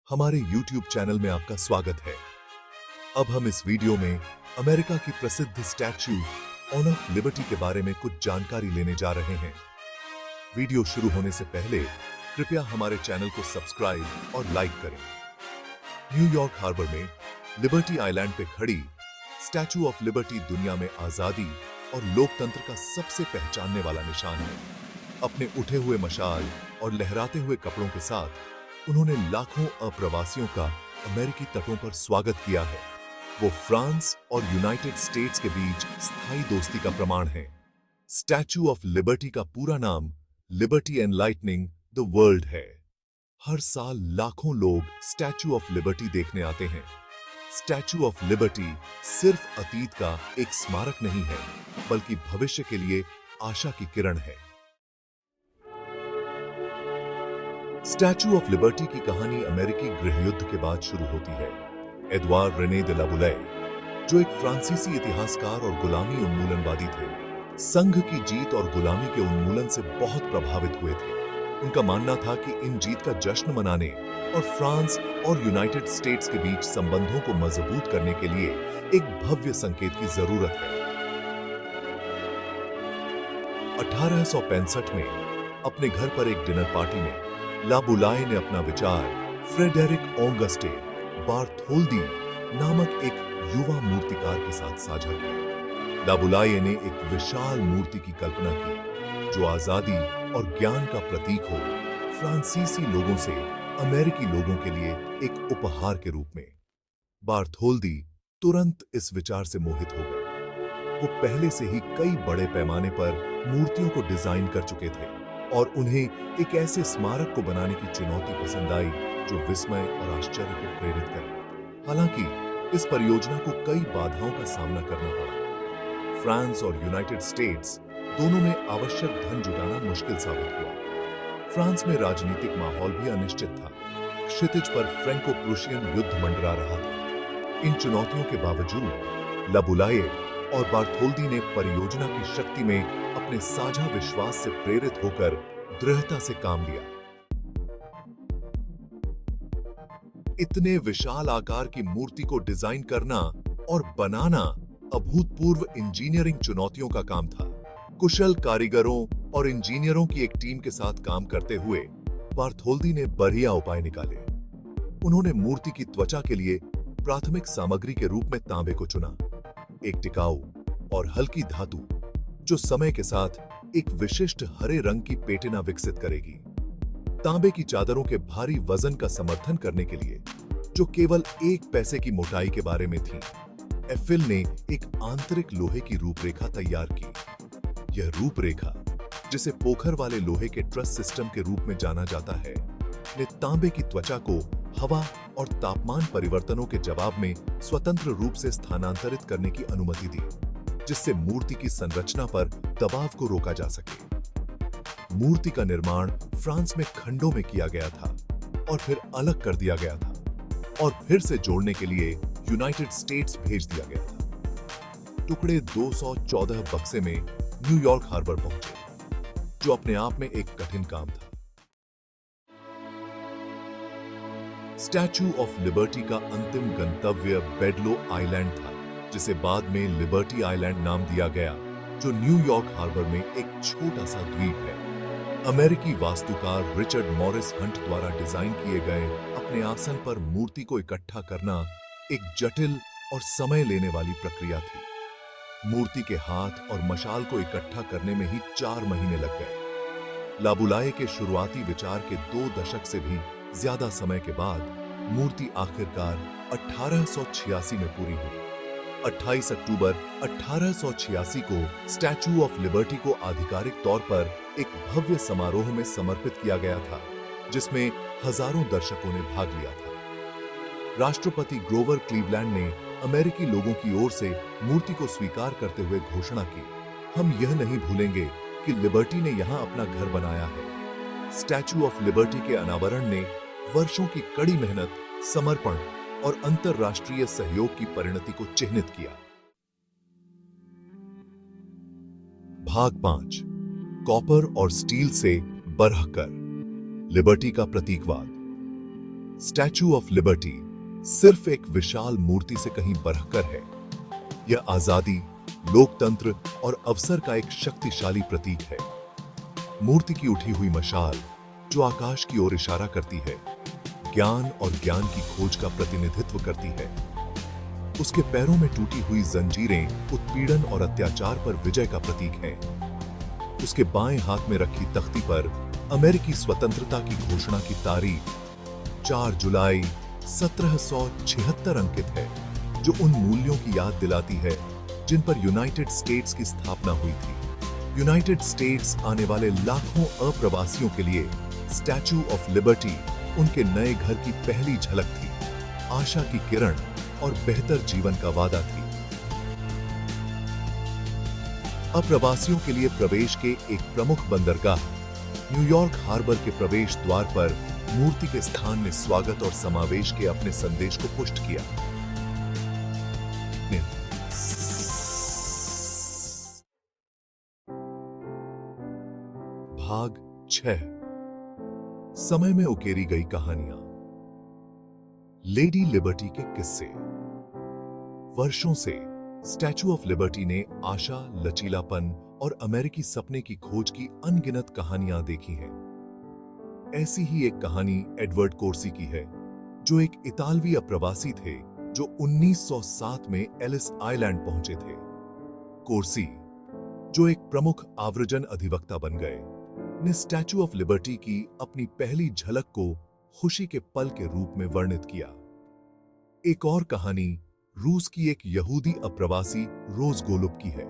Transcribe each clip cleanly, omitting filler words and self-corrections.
हमारे YouTube channel में आपका स्वागत है। अब हम इस वीडियो में अमेरिका की प्रसिद्ध स्टैच्यू ऑन ऑफ लिबर्टी के बारे में कुछ जानकारी लेने जा रहे हैं। वीडियो शुरू होने से पहले कृपया हमारे चैनल को सब्सक्राइब और लाइक करें। न्यूयॉर्क हार्बर में लिबर्टी आइलैंड पे खड़ी स्टैच्यू ऑफ लिबर्टी दुनिया में आजादी और लोकतंत्र का सबसे पहचानने वाला निशान है। अपने उठे हुए मशाल और लहराते हुए कपड़ों के साथ उन्होंने लाखों अप्रवासियों का अमेरिकी तटों पर स्वागत किया है। वो फ्रांस और यूनाइटेड स्टेट्स के बीच स्थायी दोस्ती का प्रमाण है। स्टैच्यू ऑफ लिबर्टी का पूरा नाम लिबर्टी एनलाइटनिंग द वर्ल्ड है। हर साल लाखों लोग स्टैच्यू ऑफ लिबर्टी देखने आते हैं। स्टैच्यू ऑफ लिबर्टी सिर्फ अतीत का एक स्मारक नहीं है, बल्कि भविष्य के लिए आशा की किरण है। स्टैच्यू ऑफ लिबर्टी की कहानी अमेरिकी गृहयुद्ध के बाद शुरू होती है। एडवार्ड रेने दे ला बुलय, जो एक फ्रांसीसी इतिहासकार और गुलामी उन्मूलनवादी थे, संघ की जीत और गुलामी के उन्मूलन से बहुत प्रभावित हुए थे। उनका मानना था कि इन जीत का जश्न मनाने और फ्रांस और यूनाइटेड स्टेट्स के बीच संबंधों को मजबूत करने के लिए एक भव्य संकेत की जरूरत है। 1865 में अपने घर पर एक डिनर पार्टी में ला बुलाये ने अपना विचार फ्रेडेरिक ऑगस्टे बार्थोल्दी नामक एक युवा मूर्तिकार के साथ साझा किया। ला बुलाये ने एक विशाल मूर्ति की कल्पना की जो आजादी और ज्ञान का प्रतीक हो, फ्रांसीसी लोगों से अमेरिकी लोगों के लिए एक उपहार के रूप में। बार्थोल्दी तुरंत इस विचार से मोहित हो गए। वो पहले से ही कई बड़े पैमाने पर मूर्तियों को डिजाइन कर चुके थे और उन्हें एक ऐसे स्मारक को बनाने की चुनौती पसंद आई जो विस्मय और आश्चर्य को प्रेरित करे। हालांकि इस परियोजना को कई बाधाओं का सामना करना पड़ा। फ्रांस और यूनाइटेड स्टेट्स दोनों में आवश्यक धन जुटाना मुश्किल साबित हुआ। फ्रांस में राजनीतिक माहौल भी अनिश्चित था। क्षितिज पर फ्रैंको प्रूशियन युद्ध मंडरा रहा था। इन चुनौतियों के बावजूद ला बुलाये और बार्थोल्दी ने परियोजना की शक्ति में अपने साझा विश्वास से प्रेरित होकर दृढ़ता से काम लिया। इतने विशाल आकार की मूर्ति को डिजाइन करना और बनाना अभूतपूर्व इंजीनियरिंग चुनौतियों का काम था। कुशल कारीगरों और इंजीनियरों की एक टीम के साथ काम करते हुए बार्थोल्दी ने बढ़िया उपाय निकाले। उन्होंने मूर्ति की त्वचा के लिए प्राथमिक सामग्री के रूप में तांबे को चुना, एक टिकाऊ और हल्की धातु जो समय के साथ एक विशिष्ट हरे रंग की पेटिना विकसित करेगी। तांबे की चादरों के भारी वजन का समर्थन करने के लिए, जो केवल 1 पैसे की मोटाई के बारे में थी, एफिल ने एक आंतरिक लोहे की रूपरेखा तैयार की। यह रूपरेखा, जिसे पोखर वाले लोहे के ट्रस सिस्टम के रूप में जाना जाता है, ने तांबे की त्वचा को हवा और तापमान परिवर्तनों के जवाब में स्वतंत्र रूप से स्थानांतरित करने की अनुमति दी, जिससे मूर्ति की संरचना पर दबाव को रोका जा सके। मूर्ति का निर्माण फ्रांस में खंडों में किया गया था और फिर अलग कर दिया गया था और फिर से जोड़ने के लिए यूनाइटेड स्टेट्स भेज दिया गया था। टुकड़े 214 बक्से में न्यूयॉर्क हार्बर पहुंचे, जो अपने आप में एक कठिन काम था। स्टैच्यू ऑफ लिबर्टी का अंतिम गंतव्य बेडलो आइलैंड था, जिसे बाद में लिबर्टी आइलैंड नाम दिया गया, जो न्यूयॉर्क हार्बर में एक छोटा सा द्वीप है। अमेरिकी वास्तुकार रिचर्ड मॉरिस हंट द्वारा डिजाइन किए गए अपने आसन पर मूर्ति को इकट्ठा करना एक जटिल और समय लेने वाली प्रक्रिया थी। मूर्ति के हाथ और मशाल को इकट्ठा करने में ही 4 महीने लग गए। ला बुलाये के शुरुआती विचार के 2 दशक से भी ज्यादा समय के बाद मूर्ति आखिरकार 1886 में पूरी हुई। 28 अक्टूबर 1886 को स्टैच्यू ऑफ लिबर्टी को आधिकारिक तौर पर एक भव्य समारोह में समर्पित किया गया था, जिसमें हजारों दर्शकों ने भाग लिया था। राष्ट्रपति ग्रोवर क्लीवलैंड ने अमेरिकी लोगों की ओर से मूर्ति को स्वीकार करते हुए घोषणा की, हम यह नहीं भूलेंगे कि लिबर्टी ने यहां अपना घर बनाया है। स्टैच्यू ऑफ लिबर्टी के अनावरण ने वर्षों की कड़ी मेहनत, समर्पण और अंतरराष्ट्रीय सहयोग की परिणति को चिह्नित किया। भाग 5, कॉपर और स्टील से बरहकर लिबर्टी का प्रतीकवाद। स्टैचू ऑफ लिबर्टी सिर्फ एक विशाल मूर्ति से कहीं बढ़कर है। यह आजादी, लोकतंत्र और अवसर का एक शक्तिशाली प्रतीक है। मूर्ति की उठी हुई मशाल जो आकाश की ओर इशारा करती है, ज्ञान और ज्ञान की खोज का प्रतिनिधित्व करती है। उसके पैरों में टूटी हुई जंजीरें उत्पीड़न और अत्याचार पर विजय का प्रतीक हैं। उसके बाएं हाथ में रखी तख्ती पर अमेरिकी स्वतंत्रता की घोषणा की तारीख 4 जुलाई 1776 अंकित है, जो उन मूल्यों की याद दिलाती है जिन पर यूनाइटेड स्टेट्स की स्थापना हुई थी। यूनाइटेड स्टेट्स आने वाले लाखों अप्रवासियों के लिए स्टैचू ऑफ लिबर्टी उनके नए घर की पहली झलक थी, आशा की किरण और बेहतर जीवन का वादा थी। अप्रवासियों के लिए प्रवेश के एक प्रमुख बंदरगाह न्यूयॉर्क हार्बर के प्रवेश द्वार पर मूर्ति के स्थान ने स्वागत और समावेश के अपने संदेश को पुष्ट किया। भाग 6, समय में उकेरी गई कहानियां। लेडी लिबर्टी के किस्से। वर्षों से स्टैचू ऑफ लिबर्टी ने आशा, लचीलापन और अमेरिकी सपने की खोज की अनगिनत कहानियां देखी हैं। ऐसी ही एक कहानी एडवर्ड कोर्सी की है, जो एक इतालवी अप्रवासी थे जो 1907 में एलिस आइलैंड पहुंचे थे। कोर्सी, जो एक प्रमुख आव्रजन अधिवक्ता बन गए, ने स्टैचू ऑफ लिबर्टी की अपनी पहली झलक को खुशी के पल के रूप में वर्णित किया। एक और कहानी रूस की एक यहूदी अप्रवासी रोज गोलुब की है,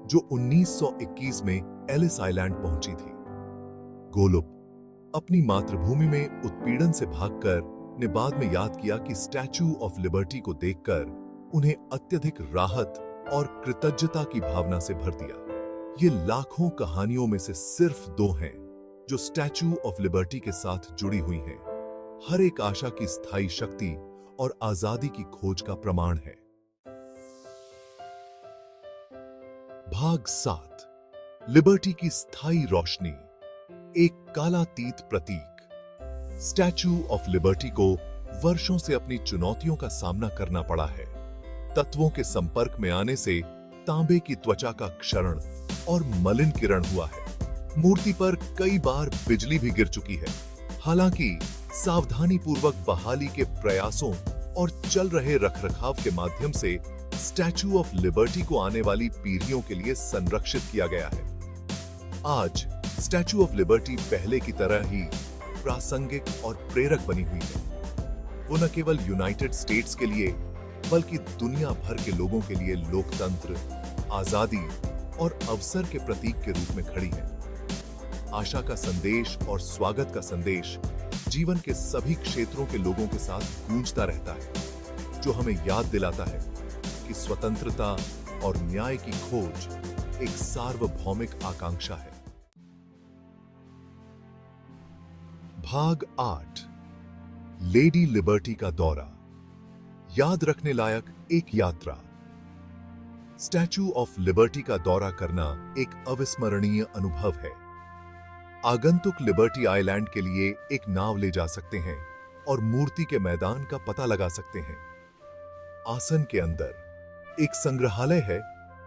जो 1921 में एलिस आइलैंड पहुंची थी। गोलुब अपनी मातृभूमि में उत्पीड़न से भागकर ने बाद में याद किया कि स्टैचू ऑफ लिबर्टी को देखकर उन्हें अत्यधिक राहत और कृतज्ञता की भावना से भर दिया। ये लाखों कहानियों में से सिर्फ 2 हैं जो स्टैचू ऑफ लिबर्टी के साथ जुड़ी हुई हैं। हर एक आशा की स्थायी शक्ति और आजादी की खोज का प्रमाण है। भाग 7, लिबर्टी की स्थायी रोशनी, एक कालातीत प्रतीक। स्टैचू ऑफ लिबर्टी को वर्षों से अपनी चुनौतियों का सामना करना पड़ा है। तत्वों के संपर्क में आने से तांबे की त्वचा का क्षरण और मलिन किरण हुआ है। मूर्ति पर कई बार बिजली भी गिर चुकी है। हालांकि सावधानी पूर्वक बहाली के प्रयासों और चल रहे रखरखाव के माध्यम से स्टैचू ऑफ लिबर्टी को आने वाली पीढ़ियों के लिए संरक्षित किया गया है। आज स्टैचू ऑफ लिबर्टी पहले की तरह ही प्रासंगिक और प्रेरक बनी हुई है। वो न केवल यूनाइटेड स्टेट्स के लिए बल्कि दुनिया भर के लोगों के लिए लोकतंत्र, आजादी और अवसर के प्रतीक के रूप में खड़ी है। आशा का संदेश और स्वागत का संदेश जीवन के सभी क्षेत्रों के लोगों के साथ गूंजता रहता है, जो हमें याद दिलाता है कि स्वतंत्रता और न्याय की खोज एक सार्वभौमिक आकांक्षा है। भाग 8, लेडी लिबर्टी का दौरा, याद रखने लायक एक यात्रा। स्टैचू ऑफ लिबर्टी का दौरा करना एक अविस्मरणीय अनुभव है। आगंतुक लिबर्टी आइलैंड के लिए एक नाव ले जा सकते हैं और मूर्ति के मैदान का पता लगा सकते हैं। आसन के अंदर एक संग्रहालय है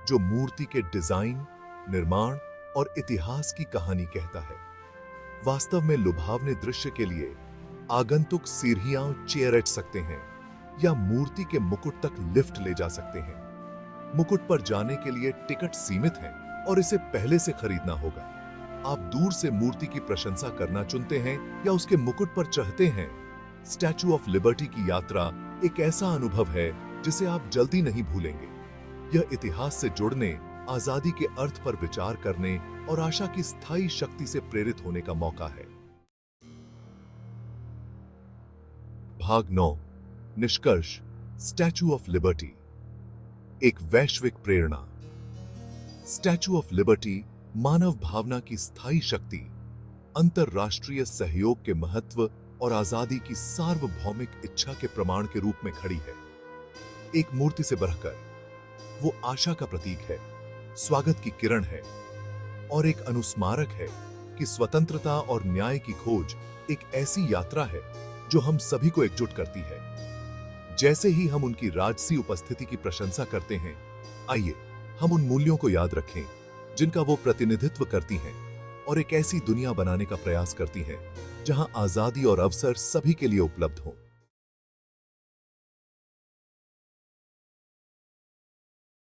जो मूर्ति के डिजाइन, निर्माण और इतिहास की कहानी कहता है। वास्तव में लुभावने दृश्य के लिए आगंतुक सीढ़ियां चेयरच सकते हैं या मूर्ति के मुकुट तक लिफ्ट ले जा सकते हैं। मुकुट पर जाने के लिए टिकट सीमित है और इसे पहले से खरीदना होगा। आप दूर से मूर्ति की प्रशंसा करना चुनते हैं या उसके मुकुट पर चढ़ते हैं। स्टैचू ऑफ लिबर्टी की यात्रा एक ऐसा अनुभव है जिसे आप जल्दी नहीं भूलेंगे। यह इतिहास से जुड़ने, आजादी के अर्थ पर विचार करने और आशा की स्थायी शक्ति से प्रेरित होने का मौका है। भाग 9, निष्कर्ष, स्टैचू ऑफ लिबर्टी एक वैश्विक प्रेरणा। स्टैचू ऑफ लिबर्टी मानव भावना की स्थायी शक्ति, अंतरराष्ट्रीय सहयोग के महत्व और आजादी की सार्वभौमिक इच्छा के प्रमाण के रूप में खड़ी है। एक मूर्ति से बढ़कर वो आशा का प्रतीक है, स्वागत की किरण है और एक अनुस्मारक है कि स्वतंत्रता और न्याय की खोज एक ऐसी यात्रा है जो हम सभी को एकजुट करती है। जैसे ही हम उनकी राजसी उपस्थिति की प्रशंसा करते हैं, आइए हम उन मूल्यों को याद रखें जिनका वो प्रतिनिधित्व करती हैं और एक ऐसी दुनिया बनाने का प्रयास करती हैं जहां आजादी और अवसर सभी के लिए उपलब्ध हों।